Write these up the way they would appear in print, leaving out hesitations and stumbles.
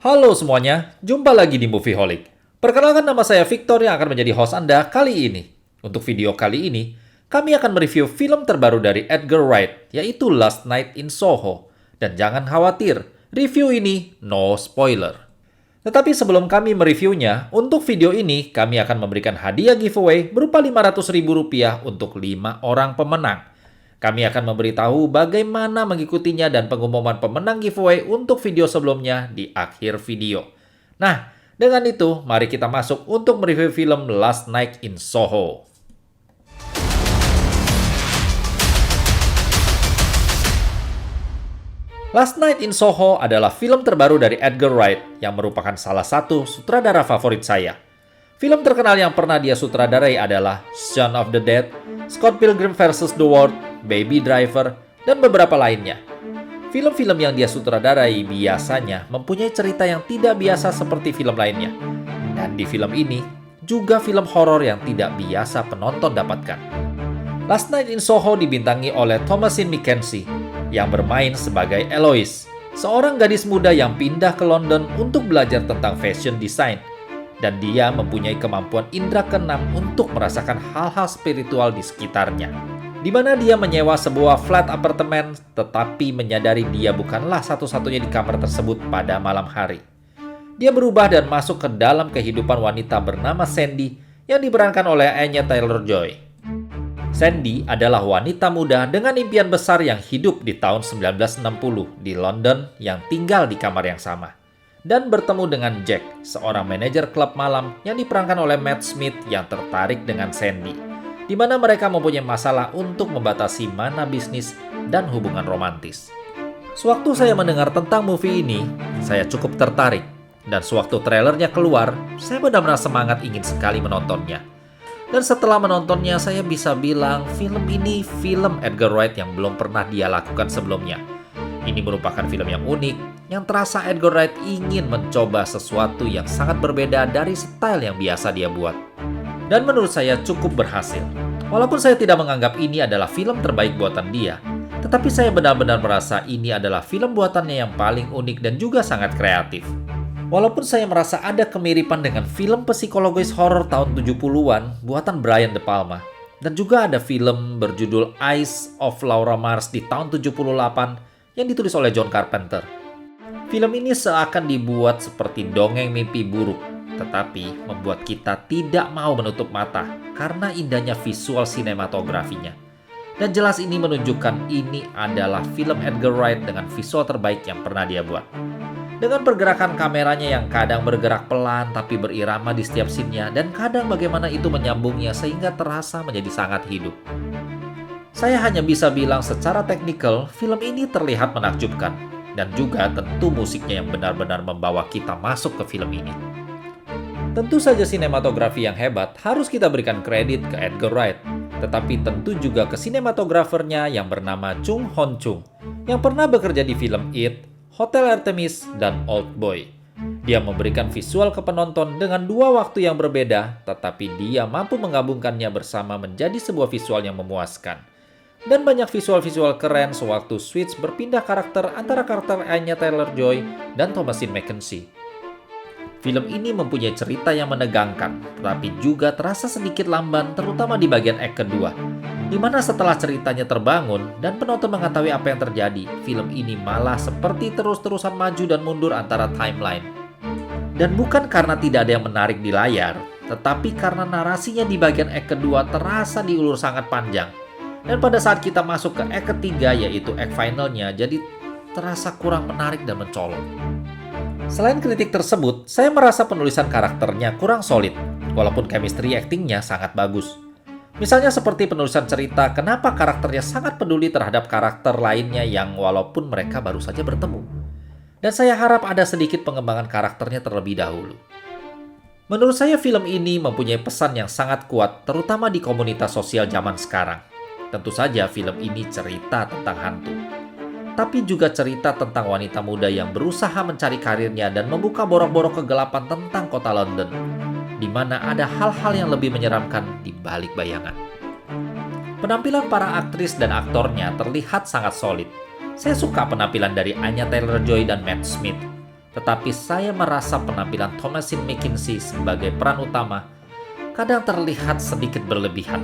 Halo semuanya, jumpa lagi di Movieholic. Perkenalkan, nama saya Victor yang akan menjadi host Anda kali ini. Untuk video kali ini, kami akan mereview film terbaru dari Edgar Wright, yaitu Last Night in Soho. Dan jangan khawatir, review ini no spoiler. Tetapi sebelum kami mereviewnya, untuk video ini kami akan memberikan hadiah giveaway berupa Rp500.000 untuk 5 orang pemenang. Kami akan memberitahu bagaimana mengikutinya dan pengumuman pemenang giveaway untuk video sebelumnya di akhir video. Nah, dengan itu, mari kita masuk untuk mereview film Last Night in Soho. Last Night in Soho adalah film terbaru dari Edgar Wright yang merupakan salah satu sutradara favorit saya. Film terkenal yang pernah dia sutradarai adalah Shaun of the Dead, Scott Pilgrim vs. The World, Baby Driver, dan beberapa lainnya. Film-film yang dia sutradarai biasanya mempunyai cerita yang tidak biasa seperti film lainnya. Dan di film ini, juga film horor yang tidak biasa penonton dapatkan. Last Night in Soho dibintangi oleh Thomasin McKenzie, yang bermain sebagai Eloise, seorang gadis muda yang pindah ke London untuk belajar tentang fashion design. Dan dia mempunyai kemampuan indera keenam untuk merasakan hal-hal spiritual di sekitarnya. Di mana dia menyewa sebuah flat apartemen, tetapi menyadari dia bukanlah satu-satunya di kamar tersebut pada malam hari. Dia berubah dan masuk ke dalam kehidupan wanita bernama Sandy yang diperankan oleh Anya Taylor-Joy. Sandy adalah wanita muda dengan impian besar yang hidup di tahun 1960 di London yang tinggal di kamar yang sama. Dan bertemu dengan Jack, seorang manajer klub malam yang diperankan oleh Matt Smith yang tertarik dengan Sandy, di mana mereka mempunyai masalah untuk membatasi mana bisnis dan hubungan romantis. Sewaktu saya mendengar tentang movie ini, saya cukup tertarik, dan sewaktu trailernya keluar, saya benar-benar semangat ingin sekali menontonnya. Dan setelah menontonnya, saya bisa bilang film ini film Edgar Wright yang belum pernah dia lakukan sebelumnya. Ini merupakan film yang unik, yang terasa Edgar Wright ingin mencoba sesuatu yang sangat berbeda dari style yang biasa dia buat. Dan menurut saya cukup berhasil. Walaupun saya tidak menganggap ini adalah film terbaik buatan dia, tetapi saya benar-benar merasa ini adalah film buatannya yang paling unik dan juga sangat kreatif. Walaupun saya merasa ada kemiripan dengan film psikologis horor tahun 70-an buatan Brian De Palma, dan juga ada film berjudul Eyes of Laura Mars di tahun 78 yang ditulis oleh John Carpenter. Film ini seakan dibuat seperti dongeng mimpi buruk, tetapi membuat kita tidak mau menutup mata karena indahnya visual sinematografinya. Dan jelas ini menunjukkan ini adalah film Edgar Wright dengan visual terbaik yang pernah dia buat. Dengan pergerakan kameranya yang kadang bergerak pelan tapi berirama di setiap scene-nya, dan kadang bagaimana itu menyambungnya sehingga terasa menjadi sangat hidup. Saya hanya bisa bilang secara teknikal, film ini terlihat menakjubkan. Dan juga tentu musiknya yang benar-benar membawa kita masuk ke film ini. Tentu saja sinematografi yang hebat harus kita berikan kredit ke Edgar Wright. Tetapi tentu juga ke sinematografernya yang bernama Chung Hon Chung, yang pernah bekerja di film It, Hotel Artemis, dan Old Boy. Dia memberikan visual ke penonton dengan dua waktu yang berbeda, tetapi dia mampu menggabungkannya bersama menjadi sebuah visual yang memuaskan. Dan banyak visual-visual keren sewaktu switch berpindah karakter antara karakter Anya Taylor-Joy dan Thomasin McKenzie. Film ini mempunyai cerita yang menegangkan, tetapi juga terasa sedikit lamban, terutama di bagian act kedua, di mana setelah ceritanya terbangun dan penonton mengetahui apa yang terjadi, film ini malah seperti terus-terusan maju dan mundur antara timeline. Dan bukan karena tidak ada yang menarik di layar, tetapi karena narasinya di bagian act kedua terasa diulur sangat panjang. Dan pada saat kita masuk ke act ketiga, yaitu act finalnya, jadi terasa kurang menarik dan mencolok. Selain kritik tersebut, saya merasa penulisan karakternya kurang solid, walaupun chemistry actingnya sangat bagus. Misalnya seperti penulisan cerita kenapa karakternya sangat peduli terhadap karakter lainnya yang walaupun mereka baru saja bertemu. Dan saya harap ada sedikit pengembangan karakternya terlebih dahulu. Menurut saya film ini mempunyai pesan yang sangat kuat, terutama di komunitas sosial zaman sekarang. Tentu saja film ini cerita tentang hantu, tapi juga cerita tentang wanita muda yang berusaha mencari karirnya dan membuka borok-borok kegelapan tentang kota London, di mana ada hal-hal yang lebih menyeramkan di balik bayangan. Penampilan para aktris dan aktornya terlihat sangat solid. Saya suka penampilan dari Anya Taylor-Joy dan Matt Smith. tetapi saya merasa penampilan Thomasin McKenzie sebagai peran utama kadang terlihat sedikit berlebihan.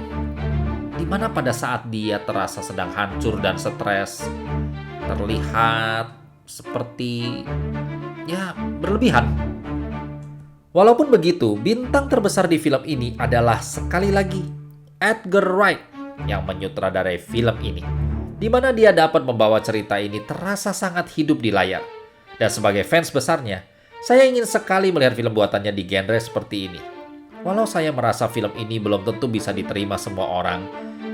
Di mana pada saat dia terasa sedang hancur dan stres, terlihat seperti berlebihan. Walaupun begitu, bintang terbesar di film ini adalah sekali lagi Edgar Wright yang menyutradarai film ini, di mana dia dapat membawa cerita ini terasa sangat hidup di layar. Dan sebagai fans besarnya, saya ingin sekali melihat film buatannya di genre seperti ini. Walau saya merasa film ini belum tentu bisa diterima semua orang,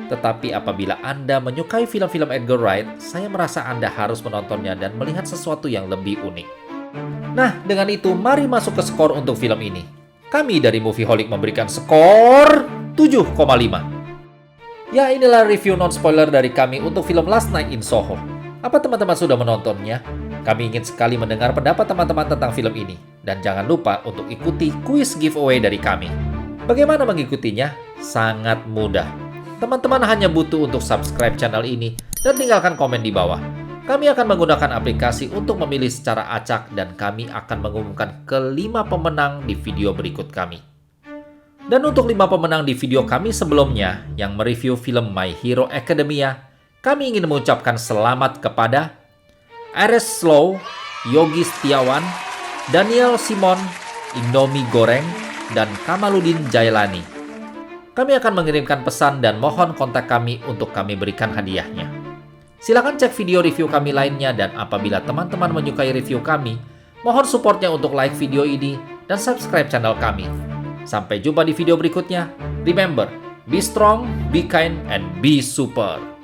tetapi apabila Anda menyukai film-film Edgar Wright, saya merasa Anda harus menontonnya dan melihat sesuatu yang lebih unik. Nah, dengan itu mari masuk ke skor untuk film ini. Kami dari Movieholic memberikan skor 7,5. Ya, inilah review non-spoiler dari kami untuk film Last Night in Soho. Apa teman-teman sudah menontonnya? Kami ingin sekali mendengar pendapat teman-teman tentang film ini. Dan jangan lupa untuk ikuti kuis giveaway dari kami. Bagaimana mengikutinya? Sangat mudah. Teman-teman hanya butuh untuk subscribe channel ini dan tinggalkan komen di bawah. Kami akan menggunakan aplikasi untuk memilih secara acak dan kami akan mengumumkan ke-5 pemenang di video berikut kami. Dan untuk 5 pemenang di video kami sebelumnya yang mereview film My Hero Academia, kami ingin mengucapkan selamat kepada Ares Slow, Yogi Setiawan, Daniel Simon, Indomie Goreng, dan Kamaludin Jailani. Kami akan mengirimkan pesan dan mohon kontak kami untuk kami berikan hadiahnya. Silakan cek video review kami lainnya dan apabila teman-teman menyukai review kami, mohon supportnya untuk like video ini dan subscribe channel kami. Sampai jumpa di video berikutnya. Remember, be strong, be kind, and be super.